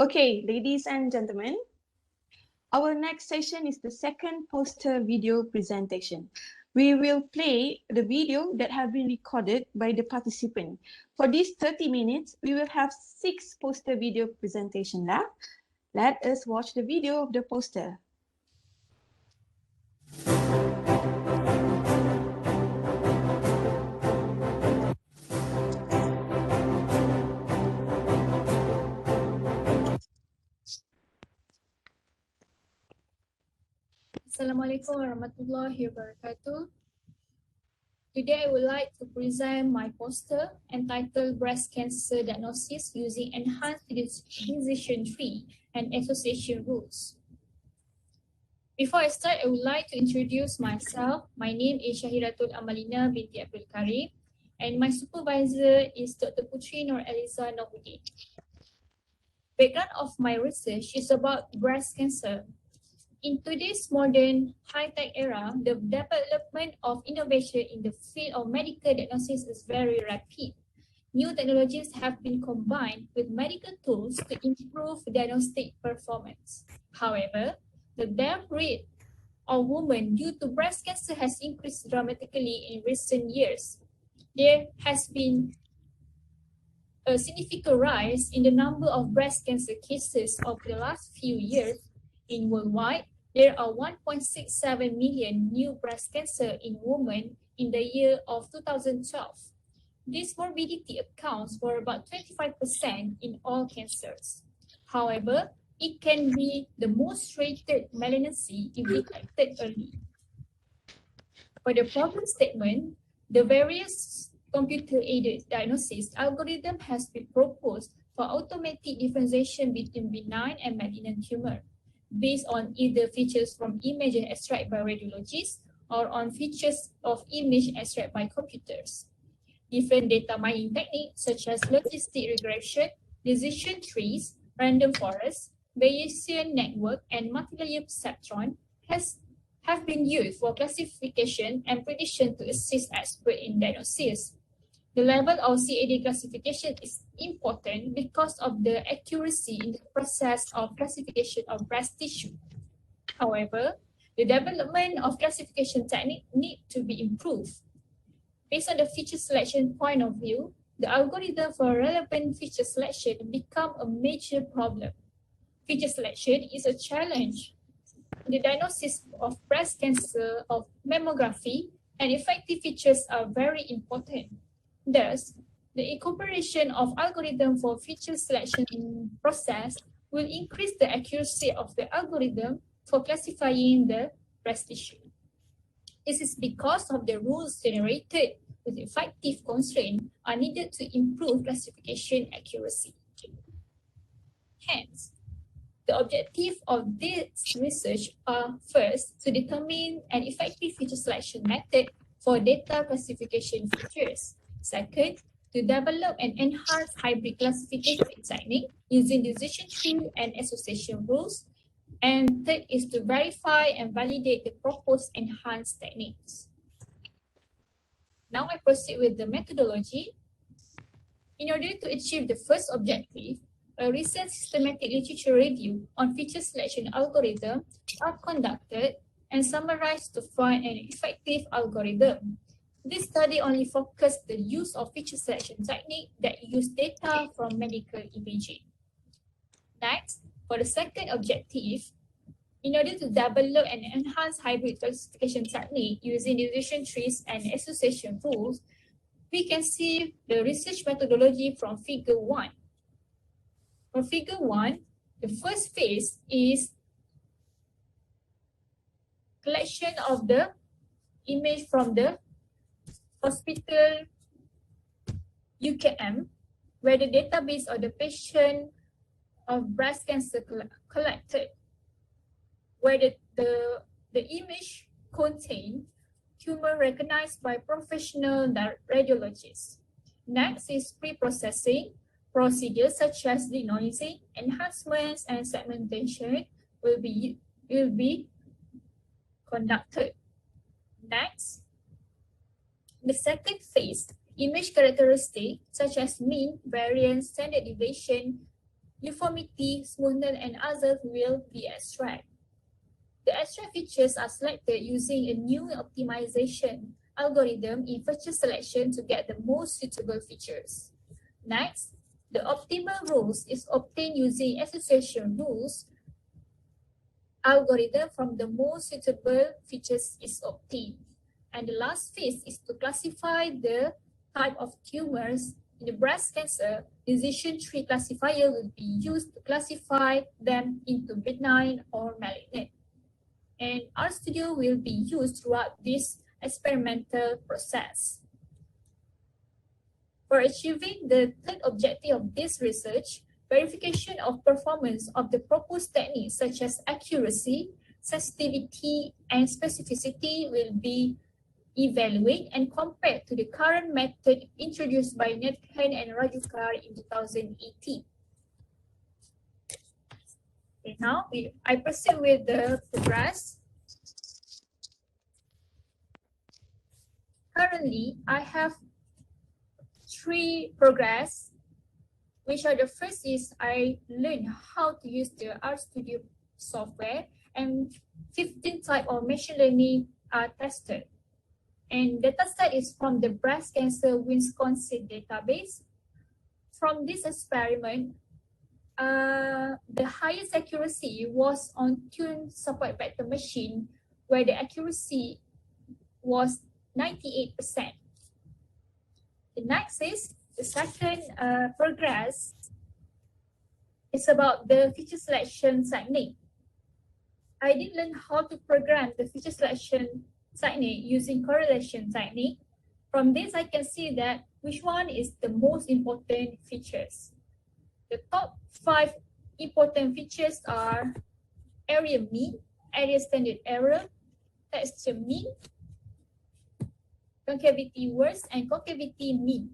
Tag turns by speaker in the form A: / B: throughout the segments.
A: Okay, ladies and gentlemen, our next session is the second poster video presentation. We will play the video that have been recorded by the participant. For these 30 minutes, we will have 6 poster video presentation left. Let us watch the video of the poster.
B: Assalamualaikum warahmatullahi wabarakatuh. Today I would like to present my poster entitled Breast Cancer Diagnosis Using Enhanced Decision Tree and Association Rules. Before I start, I would like to introduce myself. My name is Syahiratul Amalina binti Abdul Karim and my supervisor is Dr. Putri Nur Eliza Nohuddin. Background of my research is about breast cancer. In today's modern high-tech era, the development of innovation in the field of medical diagnosis is very rapid. New technologies have been combined with medical tools to improve diagnostic performance. However, the death rate of women due to breast cancer has increased dramatically in recent years. There has been a significant rise in the number of breast cancer cases over the last few years. In worldwide, there are 1.67 million new breast cancer in women in the year of 2012. This morbidity accounts for about 25% in all cancers. However, it can be the most rated malignancy if detected early. For the problem statement, the various computer-aided diagnosis algorithm has been proposed for automatic differentiation between benign and malignant tumor, based on either features from images extracted by radiologists or on features of image extracted by computers. Different data mining techniques such as logistic regression, decision trees, random forest, Bayesian network, and multilayer perceptron have been used for classification and prediction to assist experts in diagnosis. The level of CAD classification is important because of the accuracy in the process of classification of breast tissue. However, the development of classification technique need to be improved. Based on the feature selection point of view, the algorithm for relevant feature selection become a major problem. Feature selection is a challenge. The diagnosis of breast cancer of mammography and effective features are very important. Thus, the incorporation of algorithm for feature selection process will increase the accuracy of the algorithm for classifying the breast tissue. This is because of the rules generated with effective constraints are needed to improve classification accuracy. Hence, the objective of this research are first to determine an effective feature selection method for data classification features. Second, to develop an enhanced hybrid classification technique using decision tree and association rules. And third is to verify and validate the proposed enhanced techniques. Now I proceed with the methodology. In order to achieve the first objective, a recent systematic literature review on feature selection algorithm are conducted and summarized to find an effective algorithm. This study only focused the use of feature selection technique that use data from medical imaging. Next, for the second objective, in order to develop an enhanced hybrid classification technique using decision trees and association rules, we can see the research methodology from figure 1. For figure 1, the first phase is collection of the image from the hospital UKM, where the database of the patient of breast cancer collected, where the image contain tumor recognized by professional radiologists. Next is pre-processing. Procedures such as denoising, enhancements, and segmentation will be conducted. Next, the second phase, image characteristics such as mean, variance, standard deviation uniformity, smoothness, and others will be extracted. The extract features are selected using a new optimization algorithm in feature selection to get the most suitable features. Next, the optimal rules is obtained using association rules algorithm from the most suitable features is obtained. And the last phase is to classify the type of tumors. In the breast cancer, decision tree classifier will be used to classify them into benign or malignant. And RStudio will be used throughout this experimental process. For achieving the third objective of this research, verification of performance of the proposed techniques such as accuracy, sensitivity, and specificity will be evaluated and compared to the current method introduced by Nethan and Rajukar in 2018. Okay, now I proceed with the progress. Currently, I have 3 progress, which are the first is I learned how to use the RStudio software, and 15 type of machine learning are tested. And data set is from the breast cancer Wisconsin database. From this experiment, the highest accuracy was on tuned support vector machine, where the accuracy was 98%. The next is the second progress is about the feature selection technique. I did learn how to program the feature selection technique using correlation technique. From this, I can see that which one is the most important features. The top 5 important features are area mean, area standard error, texture mean, concavity worst, and concavity mean.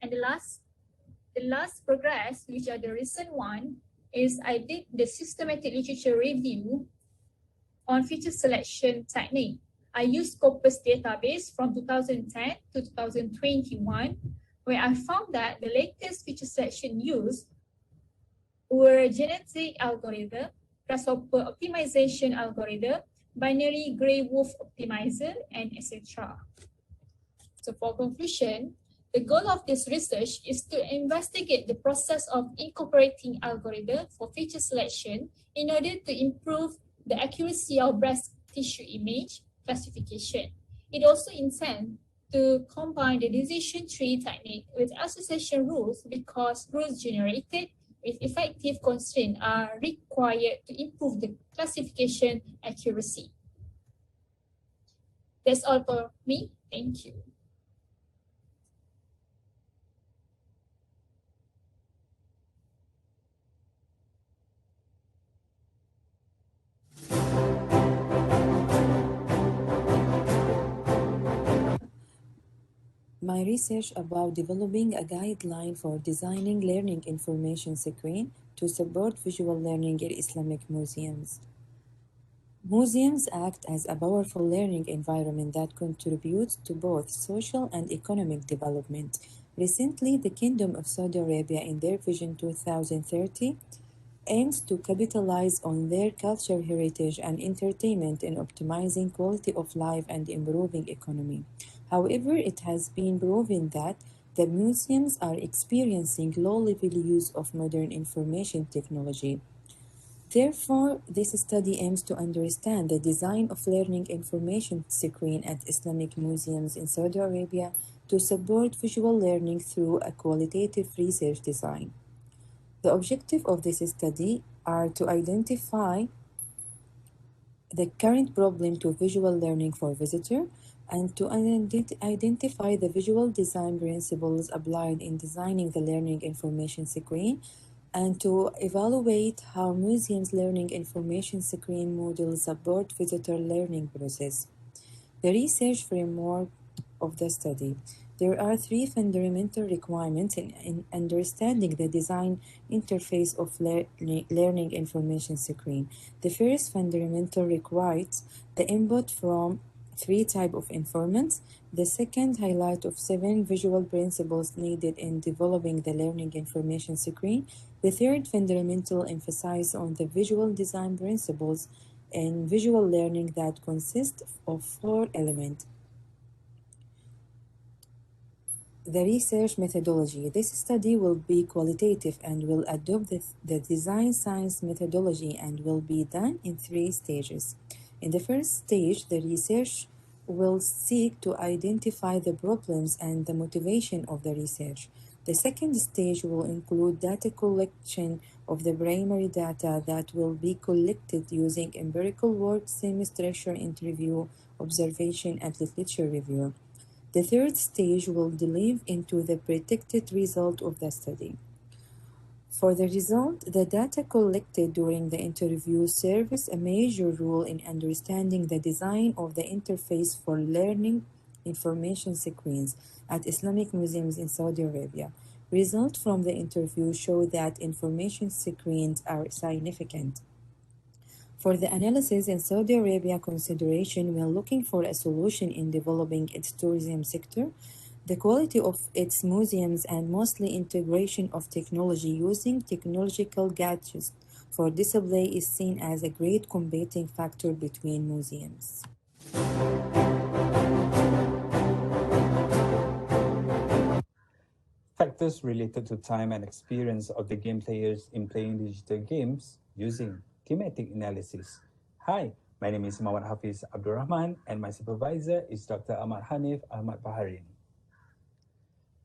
B: And the last progress, which are the recent one, is I did the systematic literature review on feature selection technique. I used Scopus database from 2010 to 2021, where I found that the latest feature selection used were genetic algorithm, grasshopper optimization algorithm, binary gray wolf optimizer, and etc. So for conclusion, the goal of this research is to investigate the process of incorporating algorithm for feature selection in order to improve the accuracy of breast tissue image classification. It also intends to combine the decision tree technique with association rules because rules generated with effective constraints are required to improve the classification accuracy. That's all for me. Thank you.
C: My research about developing a guideline for designing learning information screen to support visual learning in Islamic museums. Museums act as a powerful learning environment that contributes to both social and economic development. Recently, the Kingdom of Saudi Arabia, in their Vision 2030, aims to capitalize on their cultural heritage and entertainment in optimizing quality of life and improving economy. However, it has been proven that the museums are experiencing low-level use of modern information technology. Therefore, this study aims to understand the design of learning information screen at Islamic museums in Saudi Arabia to support visual learning through a qualitative research design. The objective of this study are to identify the current problem to visual learning for visitor and to identify the visual design principles applied in designing the learning information screen and to evaluate how museums learning information screen models support visitor learning process. The research framework of the study. There are 3 fundamental requirements in understanding the design interface of learning information screen. The first fundamental requires the input from three types of informants. The second, highlight of 7 visual principles needed in developing the learning information screen. The third, fundamental emphasis on the visual design principles in visual learning that consist of 4 elements. The research methodology. This study will be qualitative and will adopt the design science methodology and will be done in 3 stages. In the first stage, the research will seek to identify the problems and the motivation of the research. The second stage will include data collection of the primary data that will be collected using empirical work, semi-structured interview, observation, and literature review. The third stage will delve into the predicted result of the study. For the result, the data collected during the interview serves a major role in understanding the design of the interface for learning information screens at Islamic museums in Saudi Arabia. Results from the interview show that information screens are significant for the analysis in Saudi Arabia consideration when looking for a solution in developing its tourism sector, the quality of its museums and mostly integration of technology using technological gadgets for display is seen as a great competing factor between museums.
D: Factors related to time and experience of the game players in playing digital games using thematic analysis. Hi, my name is Muhammad Hafiz Abdurrahman and my supervisor is Dr. Ahmad Hanif Ahmad Baharin.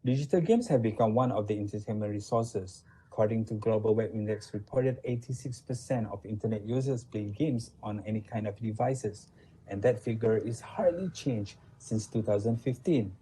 D: Digital games have become one of the entertainment resources. According to Global Web Index reported 86% of internet users play games on any kind of devices, and that figure is hardly changed since 2015.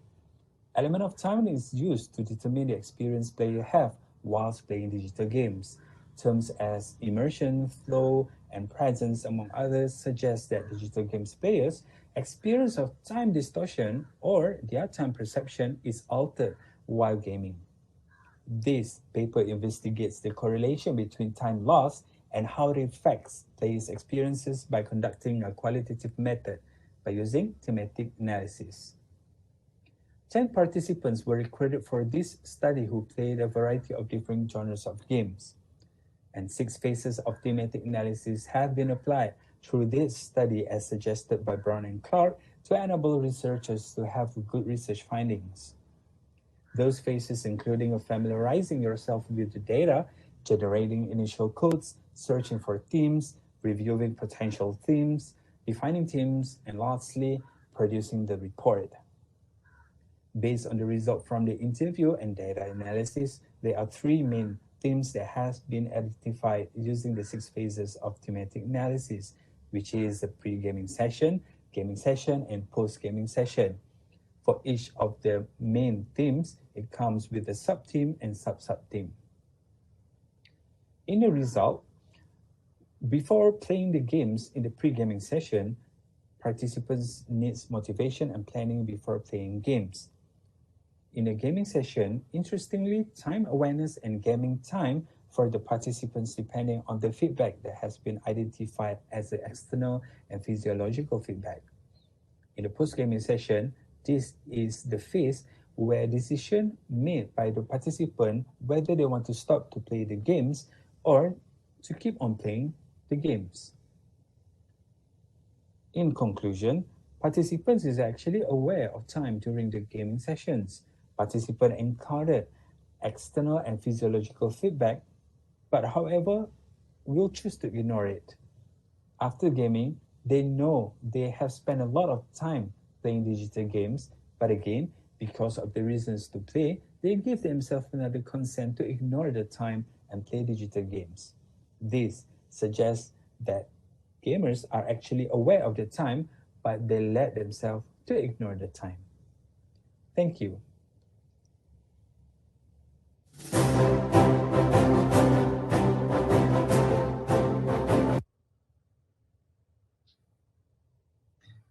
D: Element of time is used to determine the experience players have whilst playing digital games. Terms as immersion, flow, and presence, among others, suggest that digital games players' experience of time distortion or their time perception is altered while gaming. This paper investigates the correlation between time loss and how it affects players' experiences by conducting a qualitative method by using thematic analysis. 10 participants were recruited for this study who played a variety of different genres of games. And 6 phases of thematic analysis have been applied through this study as suggested by Brown and Clark to enable researchers to have good research findings. Those phases including familiarizing yourself with the data, generating initial codes, searching for themes, reviewing potential themes, defining themes, and lastly, producing the report. Based on the result from the interview and data analysis, there are 3 main themes that has been identified using the 6 phases of thematic analysis, which is the pre-gaming session, gaming session, and post-gaming session. For each of the main themes, it comes with a sub-theme and sub-sub-theme. In the result, before playing the games in the pre-gaming session, participants need motivation and planning before playing games. In a gaming session, interestingly, time awareness and gaming time for the participants depending on the feedback that has been identified as the external and physiological feedback. In the post-gaming session, this is the phase where decision made by the participant whether they want to stop to play the games or to keep on playing the games. In conclusion, participants is actually aware of time during the gaming sessions. Participants encountered external and physiological feedback, but however, will choose to ignore it. After gaming, they know they have spent a lot of time playing digital games, but again, because of the reasons to play, they give themselves another consent to ignore the time and play digital games. This suggests that gamers are actually aware of the time, but they let themselves to ignore the time. Thank you.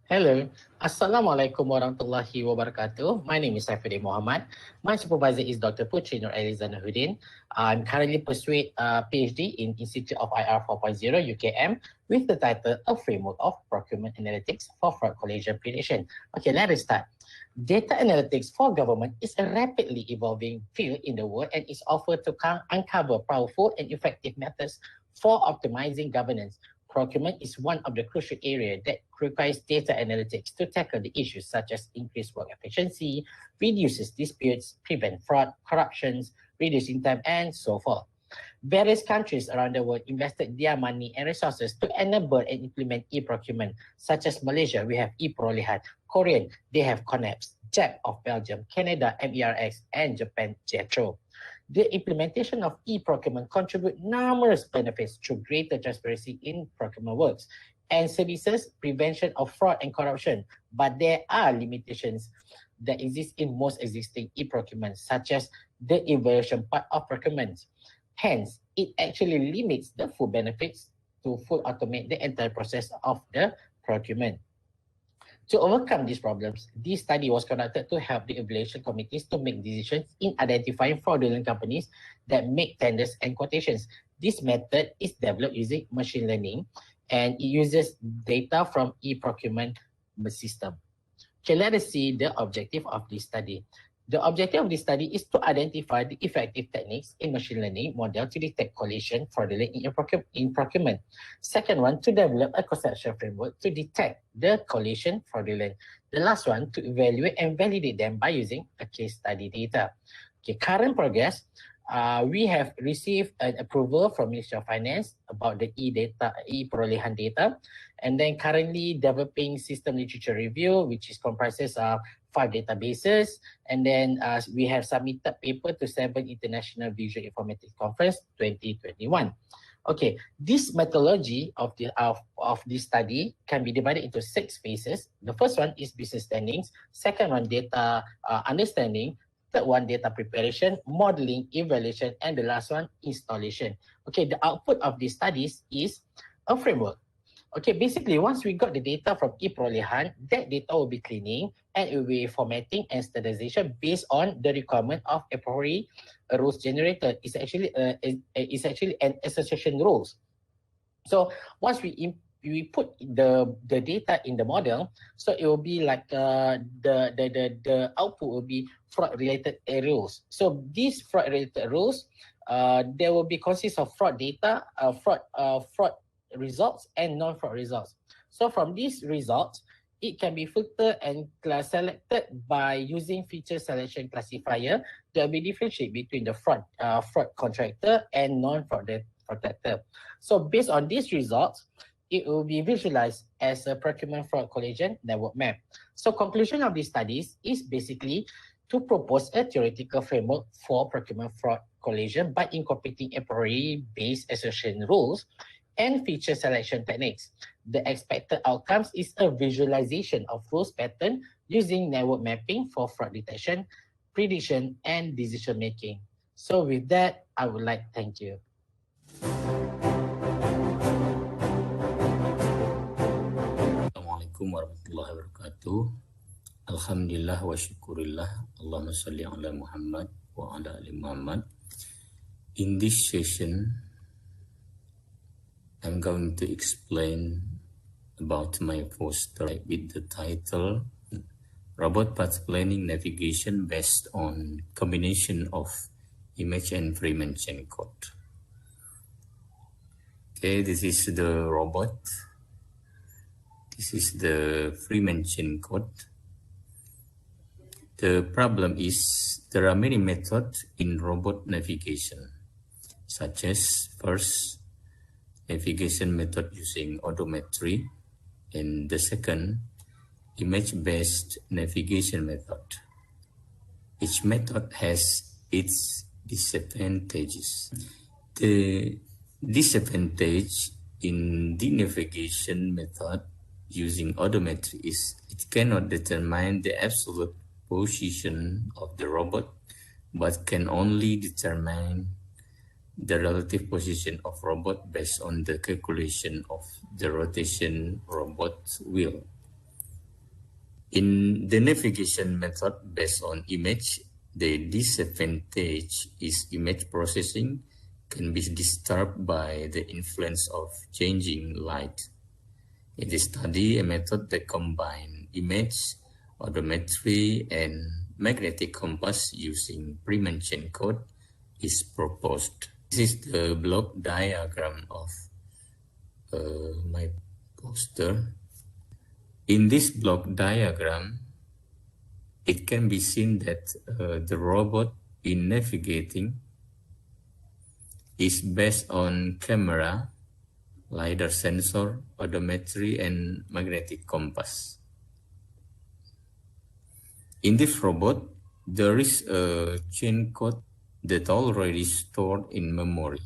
E: Hello, Assalamualaikum warahmatullahi wabarakatuh. My name is Saifuddin Muhammad. My supervisor is Dr. Putri Nur Eliza Nahuddin. I'm currently pursuing a PhD in Institute of IR 4.0 UKM with the title A Framework of Procurement Analytics for Fraud Collision Prediction. Okay, let us start. Data analytics for government is a rapidly evolving field in the world and is offered to uncover powerful and effective methods for optimizing governance. Procurement is one of the crucial areas that requires data analytics to tackle the issues such as increased work efficiency, reduces disputes, prevent fraud, corruptions, reducing time, and so forth. Various countries around the world invested their money and resources to enable and implement e-procurement, such as Malaysia, we have e-Perolehan, Korean, they have CONEPS, JEP of Belgium, Canada, MERX, and Japan, JETRO. The implementation of e-procurement contribute numerous benefits through greater transparency in procurement works and services, prevention of fraud and corruption. But there are limitations that exist in most existing e-procurement, such as the evaluation part of procurement. Hence, it actually limits the full benefits to full automate the entire process of the procurement. To overcome these problems, this study was conducted to help the evaluation committees to make decisions in identifying fraudulent companies that make tenders and quotations. This method is developed using machine learning and it uses data from e-procurement system. Okay, let us see the objective of this study. The objective of this study is to identify the effective techniques in machine learning model to detect collision fraudulent in procurement. Second one, to develop a conceptual framework to detect the collision fraudulent. The last one, to evaluate and validate them by using a case study data. Okay, current progress. We have received an approval from Ministry of Finance about the e-Perolehan data, and then currently developing system literature review, which is comprises of 5 databases, and then we have submitted paper to 7 International Visual Informatics Conference 2021. Okay, this methodology of this study can be divided into 6 phases. The first one is business standings. Second one, data understanding. Third one, data preparation, modeling, evaluation, and the last one, installation. Okay, the output of these studies is a framework. Okay, basically, once we got the data from e-Perolehan, that data will be cleaning and it will be formatting and standardization based on the requirement of appropriate rules generator. It's actually an association rules. So once we put the data in the model, so it will be like the output will be fraud related rules. So these fraud related rules, there will be consist of fraud data, fraud results and non-fraud results. So from these results, it can be filtered and selected by using feature selection classifier that will be differentiate between the fraud contractor and non-fraud contractor. So based on these results, it will be visualized as a procurement fraud collision network map. So conclusion of these studies is basically to propose a theoretical framework for procurement fraud collision by incorporating appropriate-based association rules and feature selection techniques. The expected outcomes is a visualization of rules pattern using network mapping for fraud detection, prediction, and decision making. So with that, I would like to thank you.
F: Assalamualaikum warahmatullahi wabarakatuh. Alhamdulillah wa syukurillah. Allahumma salli ala Muhammad wa ala ali Muhammad. In this session, I'm going to explain about my poster with the title Robot Path Planning Navigation based on combination of image and Freeman chain code. Okay, this is the robot. This is the Freeman chain code. The problem is there are many methods in robot navigation, such as first, navigation method using odometry, and the second, image-based navigation method. Each method has its disadvantages. The disadvantage in the navigation method using odometry is it cannot determine the absolute position of the robot, but can only determine the relative position of robot based on the calculation of the rotation robot's wheel. In the navigation method based on image, the disadvantage is image processing can be disturbed by the influence of changing light. In this study, a method that combines image, odometry, and magnetic compass using pre-mentioned code is proposed. This is the block diagram of my poster. In this block diagram, it can be seen that the robot in navigating is based on camera, LiDAR sensor, odometry, and magnetic compass. In this robot, there is a chain code that already stored in memory.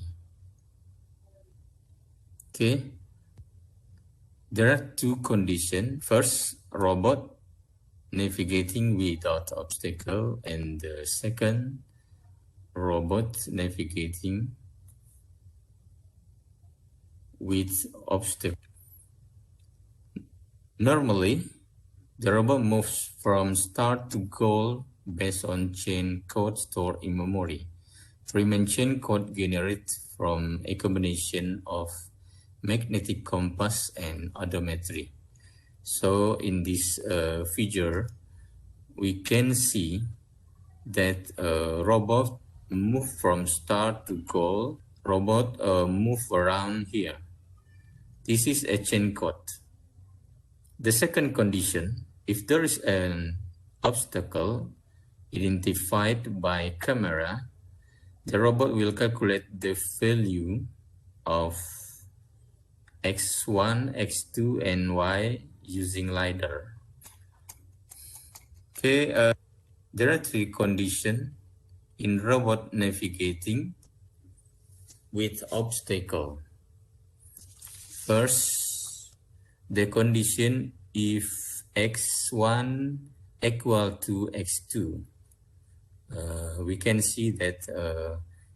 F: Okay. There are two conditions. First, robot navigating without obstacle, and the second, robot navigating with obstacle. Normally, the robot moves from start to goal based on chain code stored in memory. Pre-mentioned code generated from a combination of magnetic compass and odometry. So in this figure, we can see that robot move from start to goal. Robot move around here. This is a chain code. The second condition, if there is an obstacle identified by camera, the robot will calculate the value of X1, X2, and Y using LiDAR. Okay, there are three conditions in robot navigating with obstacle. First, the condition if X1 equal to X2. We can see that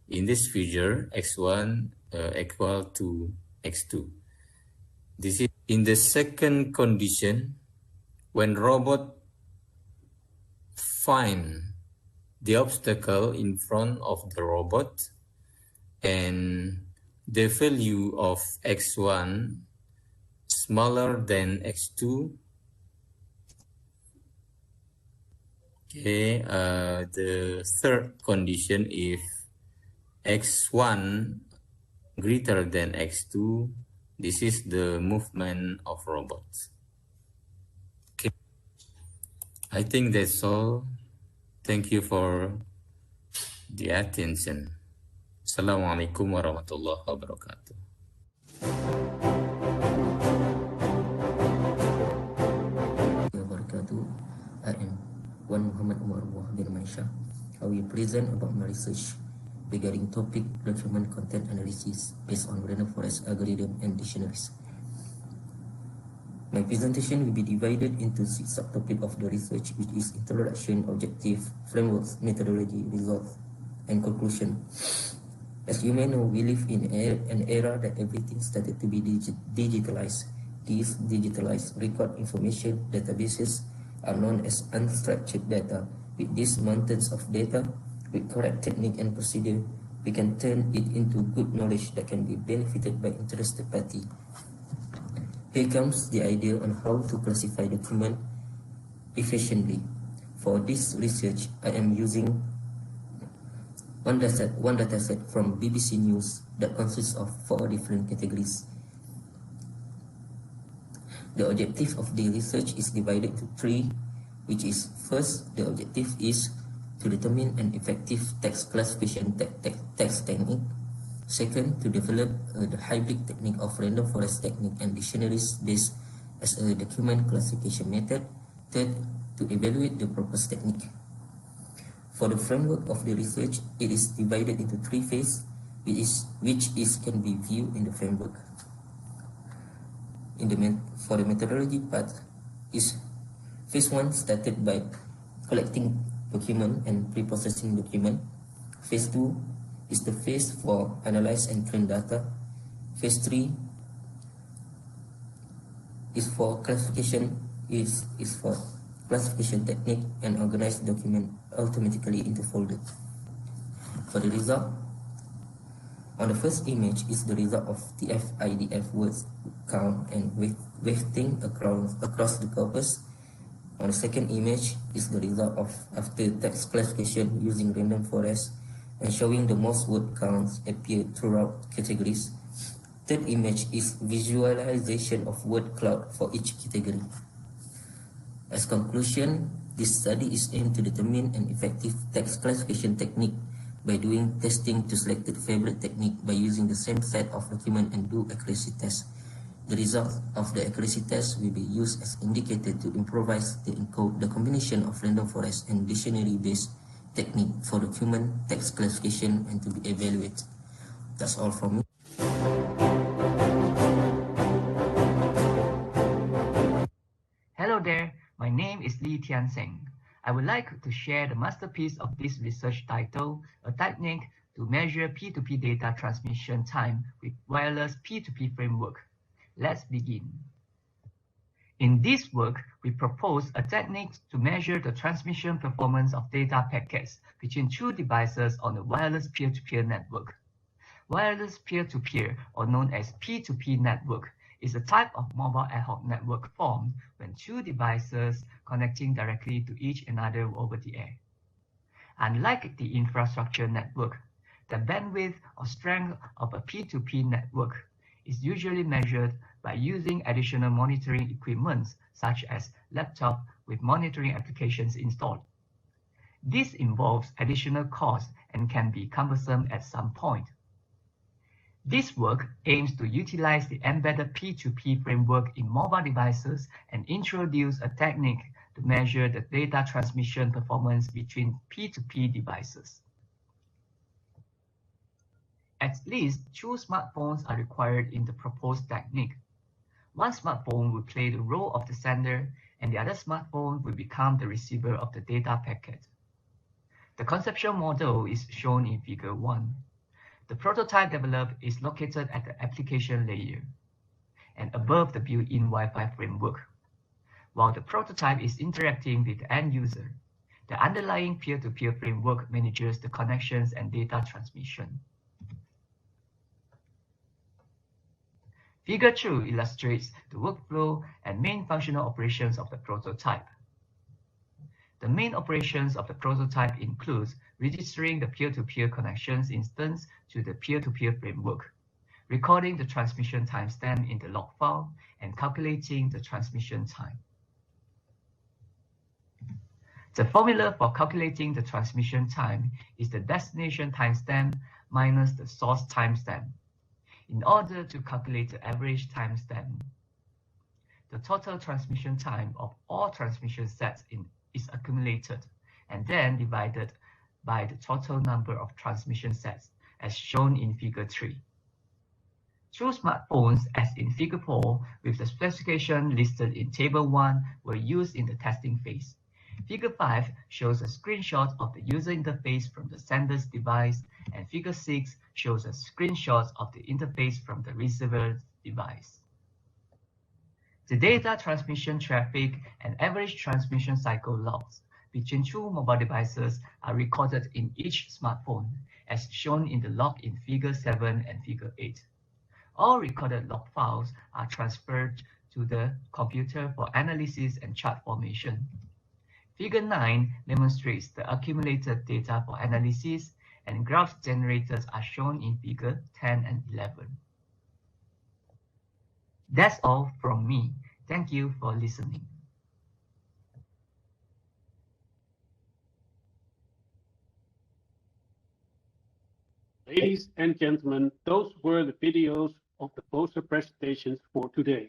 F: in this figure, X1 equal to X2. This is in the second condition, when robot find the obstacle in front of the robot and the value of X1 smaller than X2. Okay, the third condition, if X1 greater than X2, this is the movement of robots. Okay. I think that's all. Thank you for the attention. Assalamualaikum warahmatullahi wabarakatuh.
G: I am Wan Muhammad Umar bin Maisha. I will present about my research regarding topic document content analysis based on random forest algorithm and dictionaries. My presentation will be divided into 6 subtopics of the research, which is introduction, objective, frameworks, methodology, results, and conclusion. As you may know, we live in an era that everything started to be digitalized. These digitalized record information databases are known as unstructured data. With these mountains of data, with correct technique and procedure, we can turn it into good knowledge that can be benefited by interested party. Here comes the idea on how to classify document efficiently. For this research, I am using one dataset from BBC News that consists of 4 different categories. The objective of the research is divided into 3, which is first, the objective is to determine an effective text classification text technique. Second, to develop the hybrid technique of random forest technique and dictionaries based as a document classification method. Third, to evaluate the proposed technique. For the framework of the research, it is divided into 3 phases, which can be viewed in the framework. For the methodology part, is phase 1 started by collecting document and pre-processing document. Phase 2 is the phase for analyze and train data. Phase 3 is for classification, is for classification technique, and organize the document automatically into folders. For the result, on the first image is the result of TF-IDF words count and weighting across the corpus. On the second image is the result of after text classification using random forest and showing the most word counts appear throughout categories. Third image is visualization of word cloud for each category. As conclusion, this study is aimed to determine an effective text classification technique by doing testing to selected favorite technique by using the same set of document and do accuracy tests. The result of the accuracy test will be used as indicator to improvise the combination of random forest and dictionary-based technique for document text classification and to be evaluated. That's all from me.
H: Hello there, my name is Lee Tian Seng. I would like to share the masterpiece of this research titled, A Technique to Measure P2P Data Transmission Time with Wireless P2P Framework. Let's begin. In this work, we propose a technique to measure the transmission performance of data packets between two devices on a wireless peer-to-peer network. Wireless peer-to-peer, or known as P2P network, is a type of mobile ad hoc network formed when two devices connecting directly to each another over the air. Unlike the infrastructure network, the bandwidth or strength of a P2P network is usually measured by using additional monitoring equipment such as laptop with monitoring applications installed. This involves additional costs and can be cumbersome at some point. This work aims to utilize the embedded P2P framework in mobile devices and introduce a technique to measure the data transmission performance between P2P devices. At least two smartphones are required in the proposed technique. One smartphone will play the role of the sender, and the other smartphone will become the receiver of the data packet. The conceptual model is shown in Figure 1. The prototype developed is located at the application layer and above the built-in Wi-Fi framework. While the prototype is interacting with the end user, the underlying peer-to-peer framework manages the connections and data transmission. Figure 2 illustrates the workflow and main functional operations of the prototype. The main operations of the prototype includes registering the peer-to-peer connections instance to the peer-to-peer framework, recording the transmission timestamp in the log file, and calculating the transmission time. The formula for calculating the transmission time is the destination timestamp minus the source timestamp. In order to calculate the average timestamp, the total transmission time of all transmission sets is accumulated and then divided by the total number of transmission sets, as shown in Figure 3. Two smartphones, as in Figure 4, with the specification listed in Table 1, were used in the testing phase. Figure 5 shows a screenshot of the user interface from the sender's device, and Figure 6 shows a screenshot of the interface from the receiver's device. The data transmission traffic and average transmission cycle logs between two mobile devices are recorded in each smartphone, as shown in the log in Figure 7 and Figure 8. All recorded log files are transferred to the computer for analysis and chart formation. Figure 9 demonstrates the accumulated data for analysis, and graphs generators are shown in Figure 10 and 11. That's all from me. Thank you for listening.
I: Ladies and gentlemen, those were the videos of the poster presentations for today.